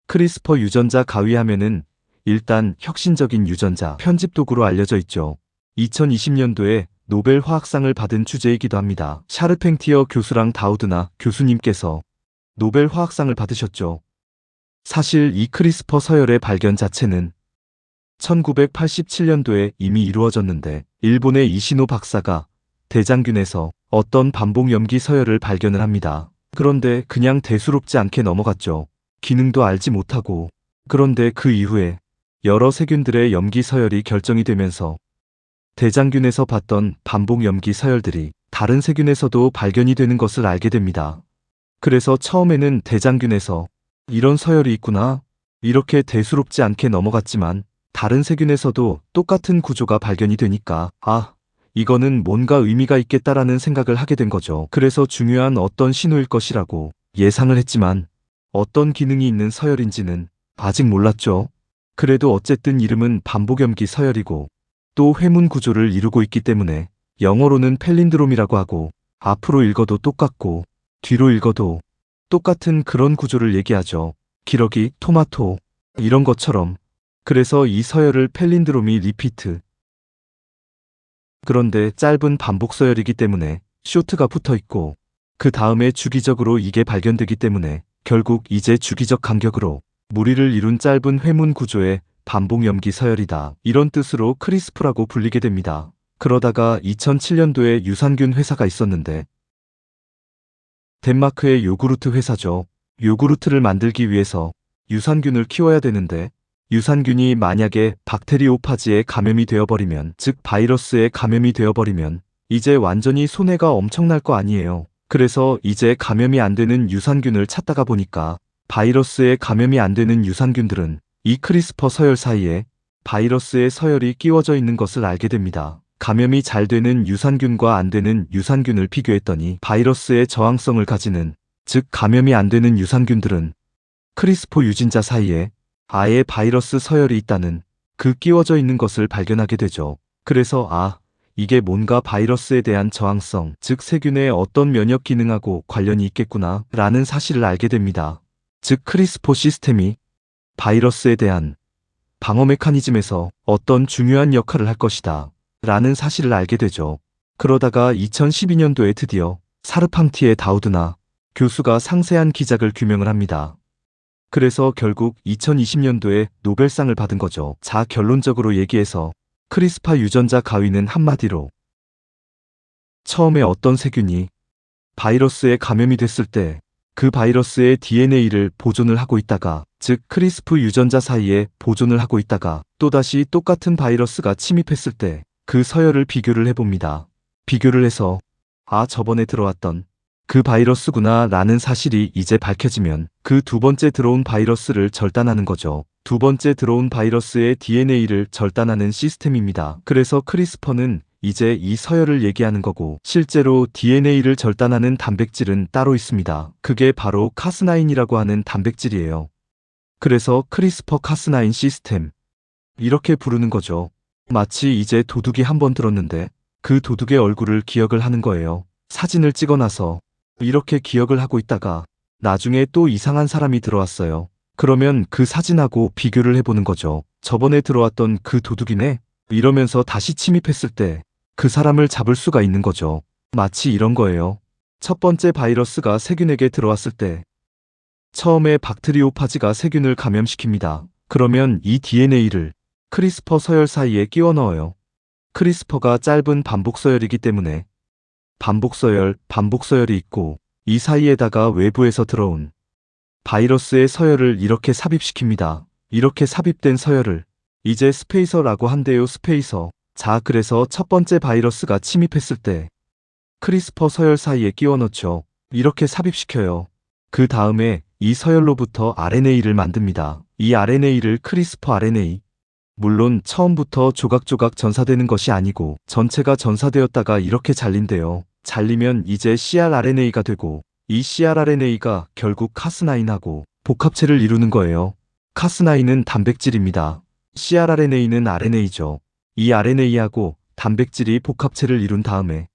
크리스퍼 유전자 가위하면은 일단 혁신적인 유전자 편집 도구로 알려져 있죠. 2020년도에 노벨 화학상을 받은 주제이기도 합니다. 샤르팽티어 교수랑 다우드나 교수님께서 노벨 화학상을 받으셨죠. 사실 이 크리스퍼 서열의 발견 자체는 1987년도에 이미 이루어졌는데 일본의 이시노 박사가 대장균에서 어떤 반복 염기 서열을 발견을 합니다. 그런데 그냥 대수롭지 않게 넘어갔죠. 기능도 알지 못하고. 그런데 그 이후에 여러 세균들의 염기 서열이 결정이 되면서 대장균에서 봤던 반복 염기 서열들이 다른 세균에서도 발견이 되는 것을 알게 됩니다. 그래서 처음에는 대장균에서 이런 서열이 있구나 이렇게 대수롭지 않게 넘어갔지만 다른 세균에서도 똑같은 구조가 발견이 되니까 이거는 뭔가 의미가 있겠다라는 생각을 하게 된 거죠. 그래서 중요한 어떤 신호일 것이라고 예상을 했지만 어떤 기능이 있는 서열인지는 아직 몰랐죠. 그래도 어쨌든 이름은 반복염기 서열이고 또 회문 구조를 이루고 있기 때문에 영어로는 펠린드롬이라고 하고 앞으로 읽어도 똑같고 뒤로 읽어도 똑같은 그런 구조를 얘기하죠. 기러기, 토마토 이런 것처럼. 그래서 이 서열을 펠린드롬이 리피트. 그런데 짧은 반복 서열이기 때문에 쇼트가 붙어 있고 그 다음에 주기적으로 이게 발견되기 때문에 결국 이제 주기적 간격으로 무리를 이룬 짧은 회문 구조의 반복 염기 서열이다. 이런 뜻으로 크리스프라고 불리게 됩니다. 그러다가 2007년도에 유산균 회사가 있었는데 덴마크의 요구르트 회사죠. 요구르트를 만들기 위해서 유산균을 키워야 되는데 유산균이 만약에 박테리오파지에 감염이 되어버리면, 즉 바이러스에 감염이 되어버리면 이제 완전히 손해가 엄청날 거 아니에요. 그래서 이제 감염이 안 되는 유산균을 찾다가 보니까 바이러스에 감염이 안 되는 유산균들은 이 크리스퍼 서열 사이에 바이러스의 서열이 끼워져 있는 것을 알게 됩니다. 감염이 잘 되는 유산균과 안 되는 유산균을 비교했더니 바이러스의 저항성을 가지는, 즉 감염이 안 되는 유산균들은 크리스퍼 유전자 사이에 아예 바이러스 서열이 있다는, 그 끼워져 있는 것을 발견하게 되죠. 그래서 이게 뭔가 바이러스에 대한 저항성, 즉 세균의 어떤 면역 기능하고 관련이 있겠구나 라는 사실을 알게 됩니다. 즉 크리스퍼 시스템이 바이러스에 대한 방어 메커니즘에서 어떤 중요한 역할을 할 것이다 라는 사실을 알게 되죠. 그러다가 2012년도에 드디어 사르팡티에 다우드나 교수가 상세한 기작을 규명을 합니다. 그래서 결국 2020년도에 노벨상을 받은 거죠. 자, 결론적으로 얘기해서 크리스파 유전자 가위는 한마디로 처음에 어떤 세균이 바이러스에 감염이 됐을 때 그 바이러스의 DNA를 보존을 하고 있다가, 즉 크리스프 유전자 사이에 보존을 하고 있다가 또다시 똑같은 바이러스가 침입했을 때 그 서열을 비교를 해봅니다. 비교를 해서 저번에 들어왔던 그 바이러스구나 라는 사실이 이제 밝혀지면 그 두 번째 들어온 바이러스를 절단하는 거죠. 두 번째 들어온 바이러스의 DNA를 절단하는 시스템입니다. 그래서 크리스퍼는 이제 이 서열을 얘기하는 거고, 실제로 DNA를 절단하는 단백질은 따로 있습니다. 그게 바로 카스나인이라고 하는 단백질이에요. 그래서 크리스퍼 카스나인 시스템 이렇게 부르는 거죠. 마치 이제 도둑이 한번 들었는데 그 도둑의 얼굴을 기억을 하는 거예요. 사진을 찍어놔서 이렇게 기억을 하고 있다가 나중에 또 이상한 사람이 들어왔어요. 그러면 그 사진하고 비교를 해보는 거죠. 저번에 들어왔던 그 도둑이네? 이러면서 다시 침입했을 때 그 사람을 잡을 수가 있는 거죠. 마치 이런 거예요. 첫 번째 바이러스가 세균에게 들어왔을 때 처음에 박테리오파지가 세균을 감염시킵니다. 그러면 이 DNA를 크리스퍼 서열 사이에 끼워 넣어요. 크리스퍼가 짧은 반복 서열이기 때문에 반복 서열이 있고, 이 사이에다가 외부에서 들어온 바이러스의 서열을 이렇게 삽입시킵니다. 이렇게 삽입된 서열을 이제 스페이서라고 한대요. 스페이서. 자, 그래서 첫 번째 바이러스가 침입했을 때 크리스퍼 서열 사이에 끼워 넣죠. 이렇게 삽입시켜요. 그 다음에 이 서열로부터 RNA를 만듭니다. 이 RNA를 크리스퍼 RNA. 물론 처음부터 조각조각 전사되는 것이 아니고 전체가 전사되었다가 이렇게 잘린대요. 잘리면 이제 CrRNA가 되고, 이 CrRNA가 결국 카스나인하고 복합체를 이루는 거예요. 카스나인은 단백질입니다. CrRNA는 RNA죠. 이 RNA하고 단백질이 복합체를 이룬 다음에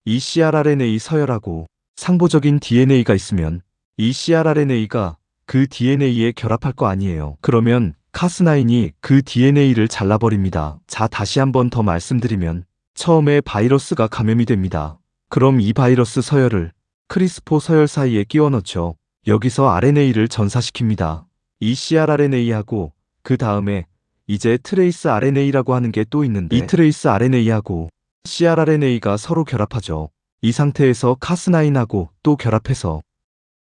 이 CrRNA 서열하고 상보적인 DNA가 있으면 이 CrRNA가 그 DNA에 결합할 거 아니에요. 그러면 카스9이 그 DNA를 잘라버립니다. 자, 다시 한번 더 말씀드리면 처음에 바이러스가 감염이 됩니다. 그럼 이 바이러스 서열을 크리스포 서열 사이에 끼워 넣죠. 여기서 RNA를 전사시킵니다. 이 crRNA하고 그 다음에 이제 트레이스 RNA라고 하는 게 또 있는데 이 트레이스 RNA하고 crRNA가 서로 결합하죠. 이 상태에서 카스9하고 또 결합해서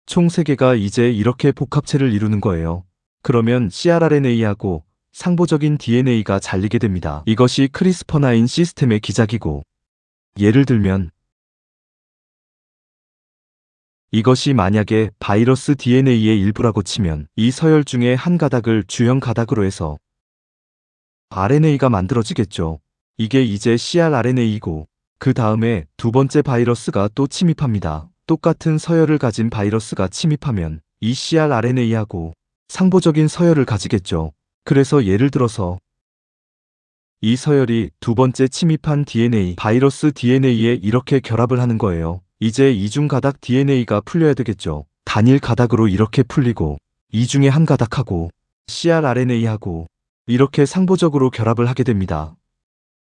총 3개가 이제 이렇게 복합체를 이루는 거예요. 그러면 crRNA하고 상보적인 DNA가 잘리게 됩니다. 이것이 크리스퍼9 시스템의 기작이고, 예를 들면 이것이 만약에 바이러스 DNA의 일부라고 치면 이 서열 중에 한 가닥을 주형 가닥으로 해서 RNA가 만들어지겠죠. 이게 이제 crRNA이고 그 다음에 두 번째 바이러스가 또 침입합니다. 똑같은 서열을 가진 바이러스가 침입하면 이 crRNA하고 상보적인 서열을 가지겠죠. 그래서 예를 들어서 이 서열이 두 번째 침입한 DNA, 바이러스 DNA에 이렇게 결합을 하는 거예요. 이제 이중 가닥 DNA가 풀려야 되겠죠. 단일 가닥으로 이렇게 풀리고 이 중에 한 가닥하고 crRNA하고 이렇게 상보적으로 결합을 하게 됩니다.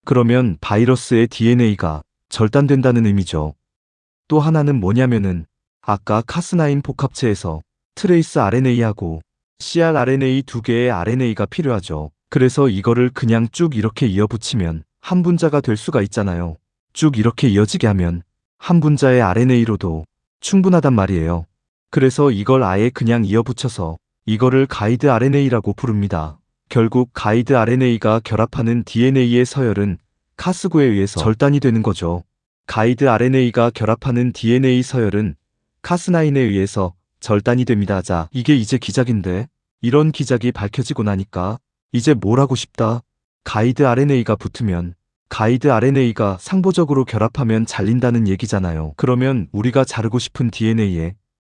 그러면 바이러스의 DNA가 절단된다는 의미죠. 또 하나는 뭐냐면은 아까 카스9 복합체에서 트레이스 RNA하고 crRNA 두 개의 RNA가 필요하죠. 그래서 이거를 그냥 쭉 이렇게 이어붙이면 한 분자가 될 수가 있잖아요. 쭉 이렇게 이어지게 하면 한 분자의 RNA로도 충분하단 말이에요. 그래서 이걸 아예 그냥 이어붙여서 이거를 가이드 RNA라고 부릅니다. 결국 가이드 RNA가 결합하는 DNA의 서열은 카스9에 의해서 절단이 되는 거죠. 가이드 RNA가 결합하는 DNA 서열은 카스9에 의해서 절단이 됩니다. 자, 이게 이제 기작인데 이런 기작이 밝혀지고 나니까 이제 뭘 하고 싶다. 가이드 RNA가 붙으면 가이드 RNA가 상보적으로 결합하면 잘린다는 얘기잖아요. 그러면 우리가 자르고 싶은 DNA에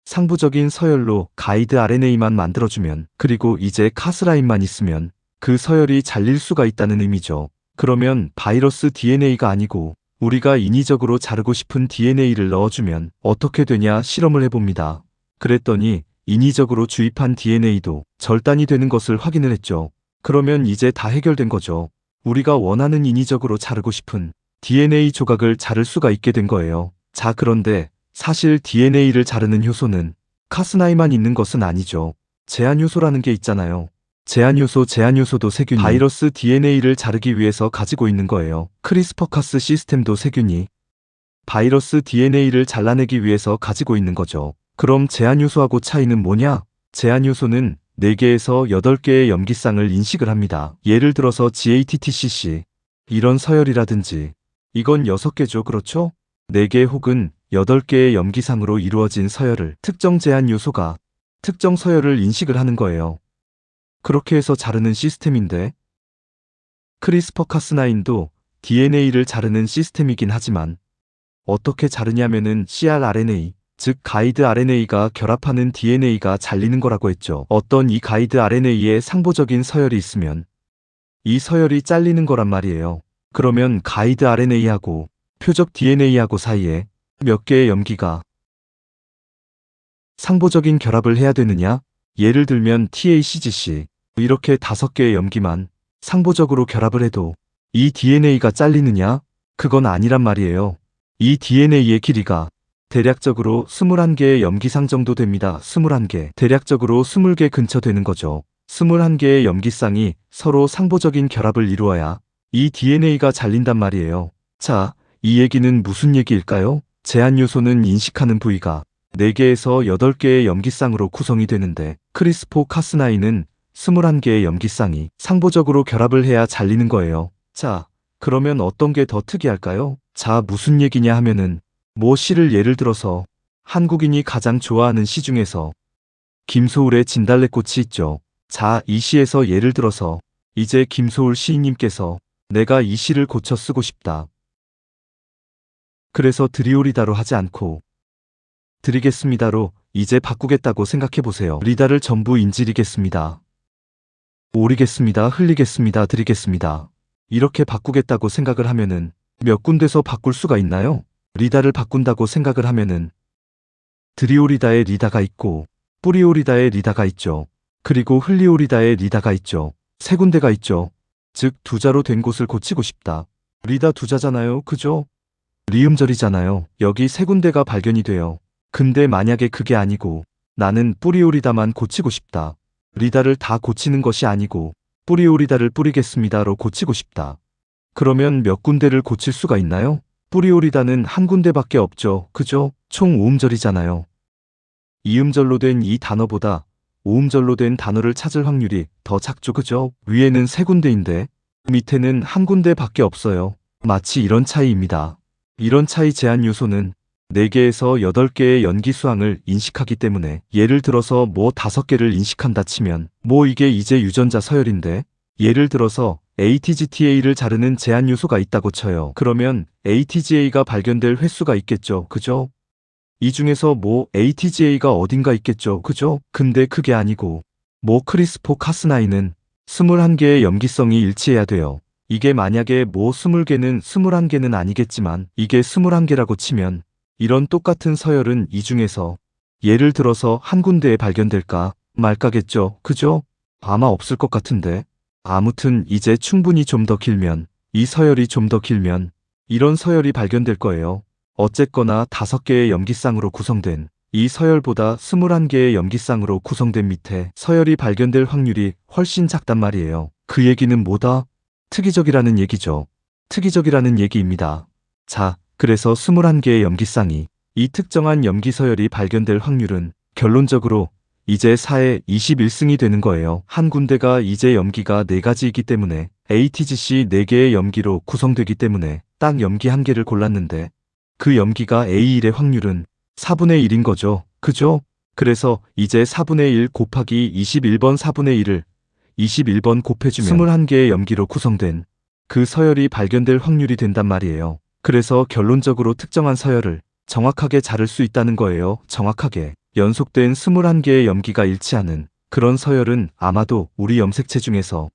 상부적인 서열로 가이드 RNA만 만들어주면 그리고 이제 카스9만 있으면 그 서열이 잘릴 수가 있다는 의미죠. 그러면 바이러스 DNA가 아니고 우리가 인위적으로 자르고 싶은 DNA를 넣어주면 어떻게 되냐 실험을 해봅니다. 그랬더니 인위적으로 주입한 DNA도 절단이 되는 것을 확인을 했죠. 그러면 이제 다 해결된 거죠. 우리가 원하는 인위적으로 자르고 싶은 DNA 조각을 자를 수가 있게 된 거예요. 자, 그런데 사실 DNA를 자르는 효소는 카스9만 있는 것은 아니죠. 제한 효소라는 게 있잖아요. 제한 요소도 세균이 바이러스 DNA를 자르기 위해서 가지고 있는 거예요. 크리스퍼카스 시스템도 세균이 바이러스 DNA를 잘라내기 위해서 가지고 있는 거죠. 그럼 제한 요소하고 차이는 뭐냐? 제한 요소는 4개에서 8개의 염기쌍을 인식을 합니다. 예를 들어서 GATTCC 이런 서열이라든지 이건 6개죠. 그렇죠? 4개 혹은 8개의 염기쌍으로 이루어진 서열을 특정 제한 요소가 특정 서열을 인식을 하는 거예요. 그렇게 해서 자르는 시스템인데 크리스퍼카스9도 DNA를 자르는 시스템이긴 하지만 어떻게 자르냐면은 crRNA, 즉 가이드 RNA가 결합하는 DNA가 잘리는 거라고 했죠. 어떤 이 가이드 RNA에 상보적인 서열이 있으면 이 서열이 잘리는 거란 말이에요. 그러면 가이드 RNA하고 표적 DNA하고 사이에 몇 개의 염기가 상보적인 결합을 해야 되느냐? 예를 들면 TACGC 이렇게 5개의 염기만 상보적으로 결합을 해도 이 DNA가 잘리느냐? 그건 아니란 말이에요. 이 DNA의 길이가 대략적으로 21개의 염기상 정도 됩니다. 21개. 대략적으로 20개 근처 되는 거죠. 21개의 염기쌍이 서로 상보적인 결합을 이루어야 이 DNA가 잘린단 말이에요. 자, 이 얘기는 무슨 얘기일까요? 제한 요소는 인식하는 부위가 4개에서 8개의 염기쌍으로 구성이 되는데 크리스포카스9은 21개의 염기쌍이 상보적으로 결합을 해야 잘리는 거예요. 자, 그러면 어떤 게 더 특이할까요? 자, 무슨 얘기냐 하면은 뭐 시를 예를 들어서 한국인이 가장 좋아하는 시 중에서 김소울의 진달래꽃이 있죠. 자, 이 시에서 예를 들어서 이제 김소울 시인님께서 내가 이 시를 고쳐 쓰고 싶다. 그래서 드리오리다로 하지 않고 드리겠습니다로 이제 바꾸겠다고 생각해보세요. 리다를 전부 인질이겠습니다. 오리겠습니다. 흘리겠습니다. 드리겠습니다. 이렇게 바꾸겠다고 생각을 하면은 몇 군데서 바꿀 수가 있나요? 리다를 바꾼다고 생각을 하면은 드리오리다에 리다가 있고 뿌리오리다에 리다가 있죠. 그리고 흘리오리다에 리다가 있죠. 세 군데가 있죠. 즉 두자로 된 곳을 고치고 싶다. 리다 두자잖아요. 그죠? 리음절이잖아요. 여기 세 군데가 발견이 돼요. 근데 만약에 그게 아니고 나는 뿌리오리다만 고치고 싶다. 리다를 다 고치는 것이 아니고 뿌리오리다를 뿌리겠습니다로 고치고 싶다. 그러면 몇 군데를 고칠 수가 있나요? 뿌리오리다는 한 군데밖에 없죠. 그죠? 총 5음절이잖아요. 이음절로 된 이 단어보다 5음절로 된 단어를 찾을 확률이 더 작죠. 그죠? 위에는 세 군데인데 밑에는 한 군데밖에 없어요. 마치 이런 차이입니다. 이런 차이 제한 요소는 4개에서 8개의 연기 수항을 인식하기 때문에 예를 들어서 뭐 5개를 인식한다 치면 뭐 이게 이제 유전자 서열인데 예를 들어서 ATGTA를 자르는 제한 요소가 있다고 쳐요. 그러면 ATGA가 발견될 횟수가 있겠죠. 그죠? 이 중에서 뭐 ATGA가 어딘가 있겠죠. 그죠? 근데 그게 아니고 뭐 크리스포 카스9은 21개의 염기성이 일치해야 돼요. 이게 만약에 뭐 20개는 21개는 아니겠지만 이게 21개라고 치면 이런 똑같은 서열은 이 중에서 예를 들어서 한 군데에 발견될까 말까겠죠. 그죠? 아마 없을 것 같은데. 아무튼 이제 충분히 좀 더 길면 이 서열이 좀 더 길면 이런 서열이 발견될 거예요. 어쨌거나 5개의 염기쌍으로 구성된 이 서열보다 21개의 염기쌍으로 구성된 밑에 서열이 발견될 확률이 훨씬 작단 말이에요. 그 얘기는 뭐다? 특이적이라는 얘기죠. 특이적이라는 얘기입니다. 자, 그래서 21개의 염기쌍이 이 특정한 염기 서열이 발견될 확률은 결론적으로 이제 4의 21승이 되는 거예요. 한 군데가 이제 염기가 4가지이기 때문에 ATGC 4개의 염기로 구성되기 때문에 딱 염기 1개를 골랐는데 그 염기가 A1의 확률은 4분의 1인 거죠. 그죠? 그래서 이제 4분의 1 곱하기 21번 4분의 1을 21번 곱해주면 21개의 염기로 구성된 그 서열이 발견될 확률이 된단 말이에요. 그래서 결론적으로 특정한 서열을 정확하게 자를 수 있다는 거예요. 정확하게. 연속된 21개의 염기가 일치하는 그런 서열은 아마도 우리 염색체 중에서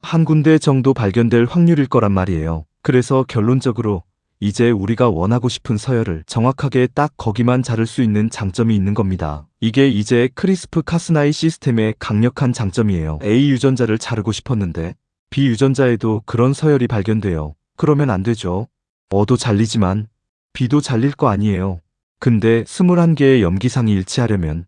한 군데 정도 발견될 확률일 거란 말이에요. 그래서 결론적으로 이제 우리가 원하고 싶은 서열을 정확하게 딱 거기만 자를 수 있는 장점이 있는 겁니다. 이게 이제 크리스프 카스9 시스템의 강력한 장점이에요. A 유전자를 자르고 싶었는데 B 유전자에도 그런 서열이 발견돼요. 그러면 안 되죠. O도 잘리지만 B도 잘릴 거 아니에요. 근데 21개의 염기상이 일치하려면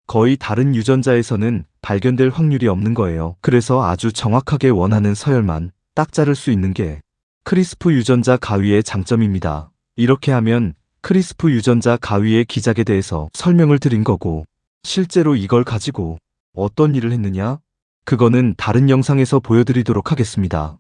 거의 다른 유전자에서는 발견될 확률이 없는 거예요. 그래서 아주 정확하게 원하는 서열만 딱 자를 수 있는 게 크리스프 유전자 가위의 장점입니다. 이렇게 하면 크리스프 유전자 가위의 기작에 대해서 설명을 드린 거고 실제로 이걸 가지고 어떤 일을 했느냐? 그거는 다른 영상에서 보여드리도록 하겠습니다.